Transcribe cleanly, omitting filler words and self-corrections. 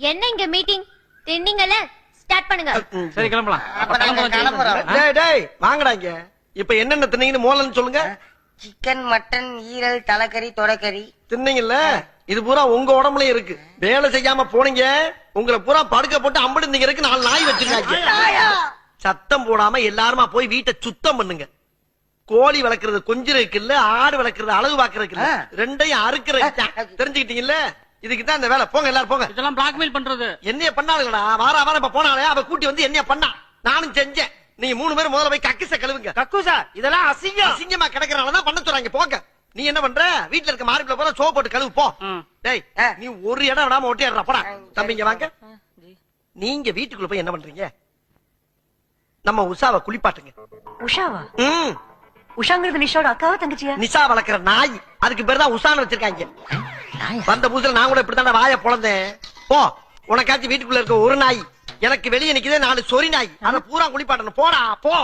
என்ன இங்க meeting தின்னீங்கல்ல start பண்ணுங்க. சரி கிளம்பலாம். டேய் வாங்கடா இங்க. இப்ப என்னென்ன தின்னீங்கன்னு மோலன்னு சொல்லுங்க. சிக்கன், மட்டன், ஈரல், தலைக்கறி, தொடக்கறி தின்னீங்கல்ல, இது பூரா உங்க உடம்புலயும் இருக்கு. வேலை செய்யாம போனீங்க, உங்களை பூரா படுக்க போட்டு அம்படு நீங்க இருக்கு 4 நாய் வச்சிருக்காங்க. சத்தம் போடாம எல்லாருமா போய் வீட்டை சுத்தம் பண்ணுங்க. கோழி வளர்க்கறது கொஞ்சம் இருக்குல்ல, ஆடு வளர்க்கறது அளவு பாக்குறதுக்கு இல்ல, ரெண்டையும் அறுக்கிறது தெரிஞ்சுக்கிட்டீங்கல்ல. இதுக்குதான் இந்த வேலை. போங்க எல்லாரும் போங்க. இதெல்லாம் பிளாக்மெயில் பண்றது. என்னைய பண்ணாதுடா, வாரம் இப்ப போனாலே அவ கூட்டி வந்து என்னைய பண்ணா, நானும் செஞ்சேன். நீங்க 3 பேரும் முதல்ல போய் கக்கிச கழுவுங்க. கக்கூசா இதெல்லாம் அசிங்கம். அசிங்கமா கிடக்குறாங்கதான் பண்ண சொல்றாங்க. போங்க. நீ என்ன பண்ற? வீட்டுல இருக்க மார்பிள போற சோப் போட்டு கழுவு போ. டேய் நீ ஒரு இடம் விடாம ஒட்டிடுறா போடா. தம்பிங்க வாங்க. நீங்க வீட்டுக்குள்ள போய் என்ன பண்றீங்க? நம்ம உஷாவை குளிப்பாட்டுங்க. உஷாவா? உஷாங்கிறது நிஷாவோட அக்காவா தங்கச்சியா? நிஷா வளர்க்கிற நாய், அதுக்கு பேர் தான் உஷான்னு வச்சிருக்காங்க. வந்த புதுசுல நான் கூட இப்படித்தான் வாய பொழந்தேன். போ, உனக்காச்சும் வீட்டுக்குள்ள இருக்க ஒரு நாய், எனக்கு வெளியே நிக்குதே 4 சொறி நாய், அதை பூரா குளிப்பாட்டணும். போடா போ.